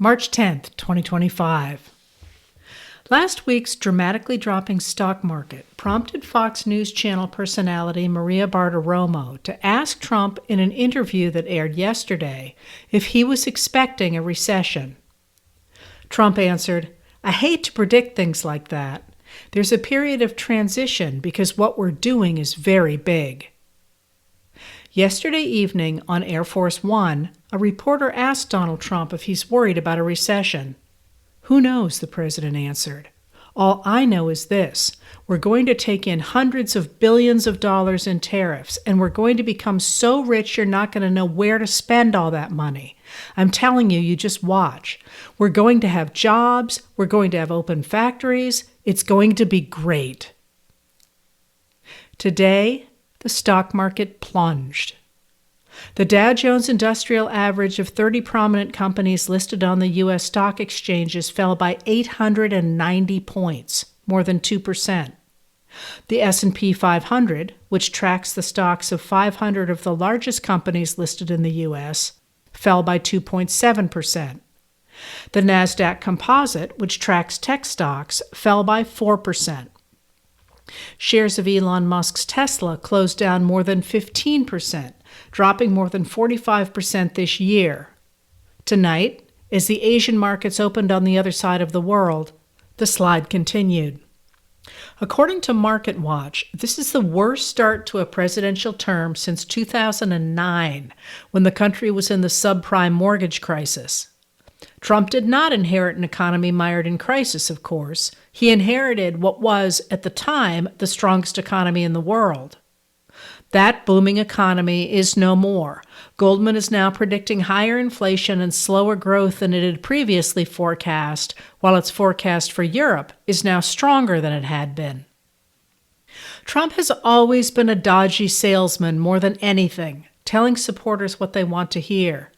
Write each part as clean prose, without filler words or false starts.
March 10th, 2025. Last week's dramatically dropping stock market prompted Fox News Channel personality Maria Bartiromo to ask Trump in an interview that aired yesterday if he was expecting a recession. Trump answered, "I hate to predict things like that. There's a period of transition because what we're doing is very big." Yesterday evening on Air Force One, a reporter asked Donald Trump if he's worried about a recession. "Who knows?" the president answered. "All I know is this. We're going to take in hundreds of billions of dollars in tariffs, and we're going to become so rich you're not going to know where to spend all that money. I'm telling you, you just watch. We're going to have jobs. We're going to have open factories. It's going to be great." Today, the stock market plunged. The Dow Jones Industrial Average of 30 prominent companies listed on the U.S. stock exchanges fell by 890 points, more than 2%. The S&P 500, which tracks the stocks of 500 of the largest companies listed in the U.S., fell by 2.7%. The NASDAQ Composite, which tracks tech stocks, fell by 4%. Shares of Elon Musk's Tesla closed down more than 15%, dropping more than 45% this year. Tonight, as the Asian markets opened on the other side of the world, the slide continued. According to MarketWatch, this is the worst start to a presidential term since 2009, when the country was in the subprime mortgage crisis. Trump did not inherit an economy mired in crisis, of course. He inherited what was, at the time, the strongest economy in the world. That booming economy is no more. Goldman is now predicting higher inflation and slower growth than it had previously forecast, while its forecast for Europe is now stronger than it had been. Trump has always been a dodgy salesman more than anything, telling supporters what they want to hear.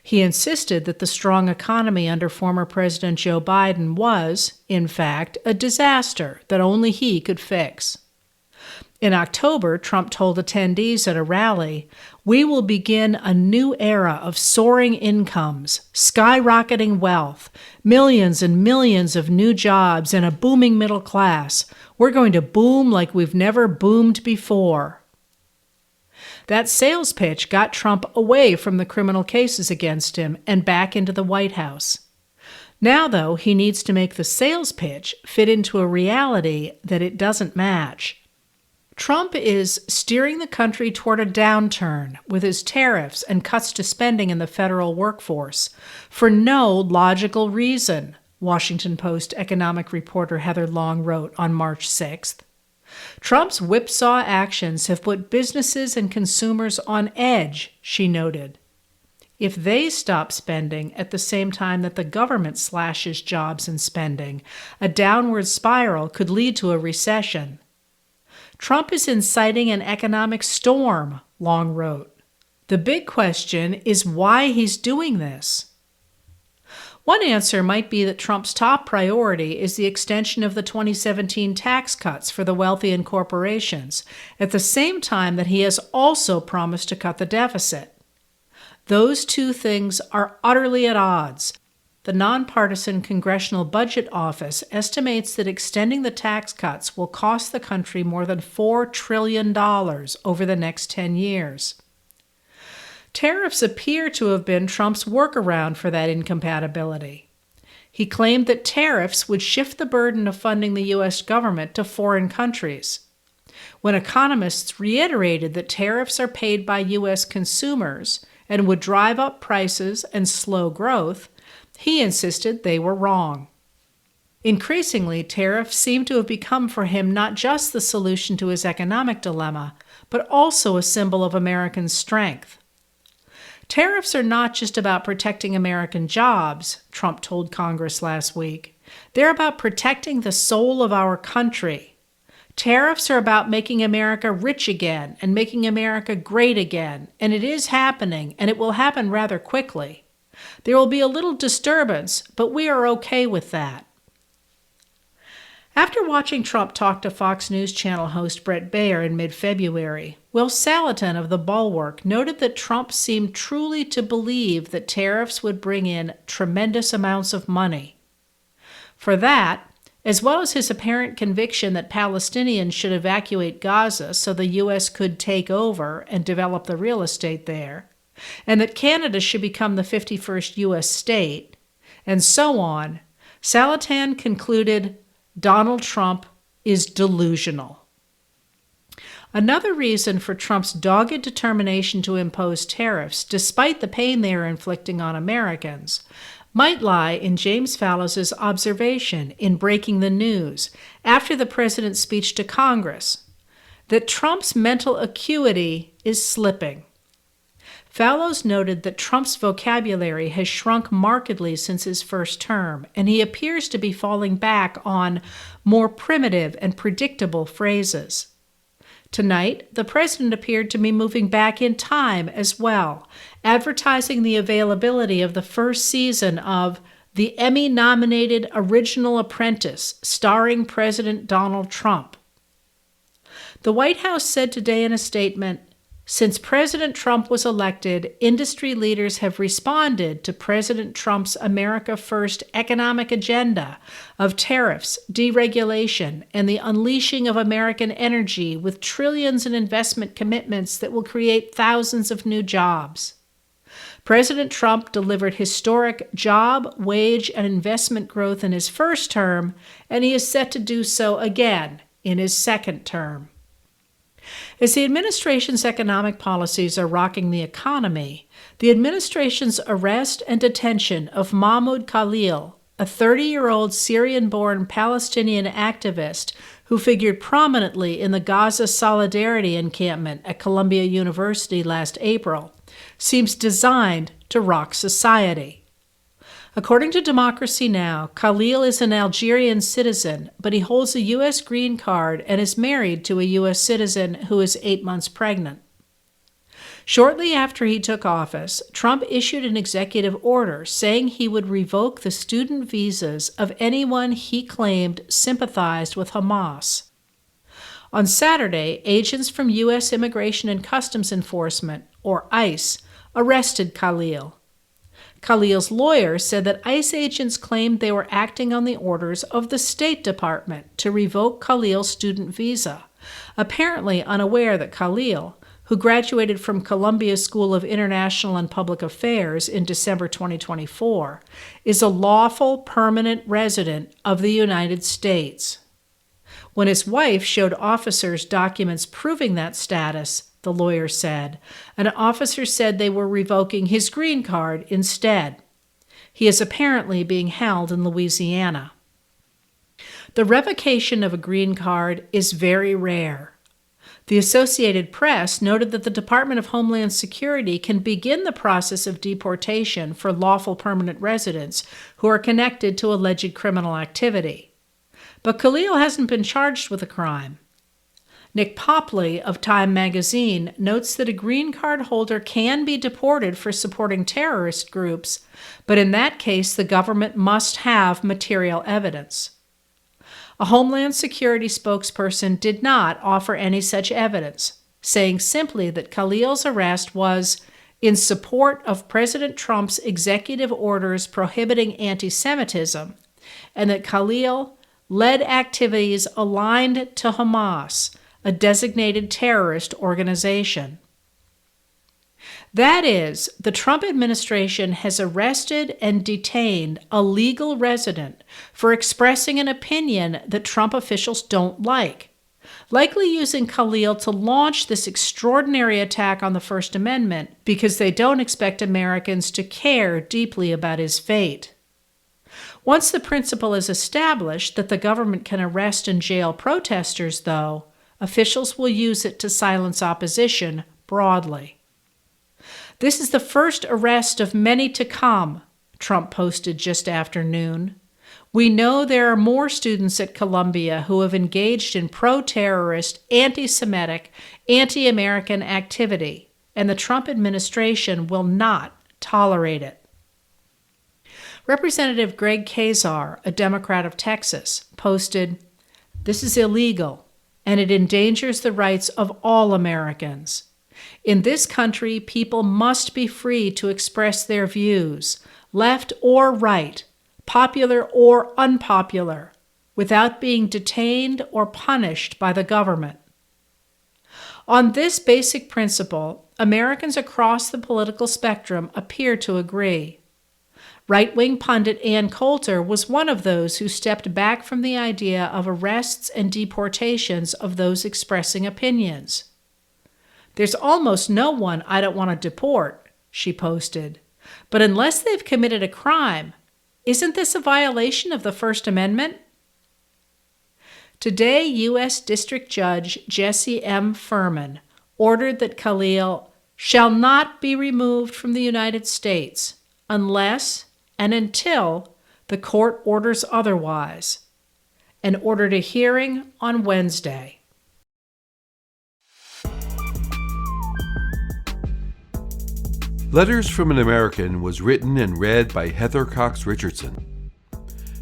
He insisted that the strong economy under former President Joe Biden was, in fact, a disaster that only he could fix. In October, Trump told attendees at a rally, "We will begin a new era of soaring incomes, skyrocketing wealth, millions and millions of new jobs, and a booming middle class. We're going to boom like we've never boomed before." That sales pitch got Trump away from the criminal cases against him and back into the White House. Now, though, he needs to make the sales pitch fit into a reality that it doesn't match. Trump is steering the country toward a downturn with his tariffs and cuts to spending in the federal workforce for no logical reason, Washington Post economic reporter Heather Long wrote on March 6th. Trump's whipsaw actions have put businesses and consumers on edge, she noted. If they stop spending at the same time that the government slashes jobs and spending, a downward spiral could lead to a recession. Trump is inciting an economic storm, Long wrote. The big question is why he's doing this. One answer might be that Trump's top priority is the extension of the 2017 tax cuts for the wealthy and corporations, at the same time that he has also promised to cut the deficit. Those two things are utterly at odds. The nonpartisan Congressional Budget Office estimates that extending the tax cuts will cost the country more than $4 trillion over the next 10 years. Tariffs appear to have been Trump's workaround for that incompatibility. He claimed that tariffs would shift the burden of funding the U.S. government to foreign countries. When economists reiterated that tariffs are paid by U.S. consumers and would drive up prices and slow growth, he insisted they were wrong. Increasingly, tariffs seem to have become for him not just the solution to his economic dilemma, but also a symbol of American strength. Tariffs are not just about protecting American jobs, Trump told Congress last week. They're about protecting the soul of our country. Tariffs are about making America rich again and making America great again, and it is happening, and it will happen rather quickly. There will be a little disturbance, but we are okay with that. After watching Trump talk to Fox News Channel host Bret Baier in mid-February, Will Salatin of The Bulwark noted that Trump seemed truly to believe that tariffs would bring in tremendous amounts of money. For that, as well as his apparent conviction that Palestinians should evacuate Gaza so the U.S. could take over and develop the real estate there, and that Canada should become the 51st U.S. state, and so on, Salatin concluded Donald Trump is delusional. Another reason for Trump's dogged determination to impose tariffs, despite the pain they are inflicting on Americans, might lie in James Fallows's observation in Breaking the News after the president's speech to Congress, that Trump's mental acuity is slipping. Fallows noted that Trump's vocabulary has shrunk markedly since his first term, and he appears to be falling back on more primitive and predictable phrases. Tonight, the president appeared to be moving back in time as well, advertising the availability of the first season of the Emmy-nominated Original Apprentice, starring President Donald Trump. The White House said today in a statement, "Since President Trump was elected, industry leaders have responded to President Trump's America First economic agenda of tariffs, deregulation, and the unleashing of American energy with trillions in investment commitments that will create thousands of new jobs." President Trump delivered historic job, wage, and investment growth in his first term, and he is set to do so again in his second term. As the administration's economic policies are rocking the economy, the administration's arrest and detention of Mahmoud Khalil, a 30-year-old Syrian-born Palestinian activist who figured prominently in the Gaza Solidarity encampment at Columbia University last April, seems designed to rock society. According to Democracy Now!, Khalil is an Algerian citizen, but he holds a U.S. green card and is married to a U.S. citizen who is 8 months pregnant. Shortly after he took office, Trump issued an executive order saying he would revoke the student visas of anyone he claimed sympathized with Hamas. On Saturday, agents from U.S. Immigration and Customs Enforcement, or ICE, arrested Khalil. Khalil's lawyer said that ICE agents claimed they were acting on the orders of the State Department to revoke Khalil's student visa, apparently unaware that Khalil, who graduated from Columbia School of International and Public Affairs in December 2024, is a lawful permanent resident of the United States. When his wife showed officers documents proving that status, the lawyer said, an officer said they were revoking his green card instead. He is apparently being held in Louisiana. The revocation of a green card is very rare. The Associated Press noted that the Department of Homeland Security can begin the process of deportation for lawful permanent residents who are connected to alleged criminal activity. But Khalil hasn't been charged with a crime. Nick Popley of Time magazine notes that a green card holder can be deported for supporting terrorist groups, but in that case the government must have material evidence. A Homeland Security spokesperson did not offer any such evidence, saying simply that Khalil's arrest was in support of President Trump's executive orders prohibiting anti-Semitism, and that Khalil led activities aligned to Hamas, a designated terrorist organization. That is, the Trump administration has arrested and detained a legal resident for expressing an opinion that Trump officials don't like, likely using Khalil to launch this extraordinary attack on the First Amendment because they don't expect Americans to care deeply about his fate. Once the principle is established that the government can arrest and jail protesters, though, officials will use it to silence opposition broadly. This is the first arrest of many to come, Trump posted just after noon. We know there are more students at Columbia who have engaged in pro-terrorist, anti-Semitic, anti-American activity, and the Trump administration will not tolerate it. Representative Greg Casar, a Democrat of Texas, posted, This is illegal, and it endangers the rights of all Americans. In this country, people must be free to express their views, left or right, popular or unpopular, without being detained or punished by the government. On this basic principle, Americans across the political spectrum appear to agree. Right-wing pundit Ann Coulter was one of those who stepped back from the idea of arrests and deportations of those expressing opinions. "There's almost no one I don't want to deport," she posted. "But unless they've committed a crime, isn't this a violation of the First Amendment?" Today, U.S. District Judge Jesse M. Furman ordered that Khalil shall not be removed from the United States unless and until the court orders otherwise, and ordered a hearing on Wednesday. Letters from an American was written and read by Heather Cox Richardson.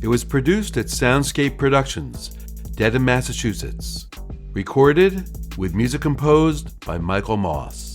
It was produced at Soundscape Productions, Dedham, Massachusetts. Recorded with music composed by Michael Moss.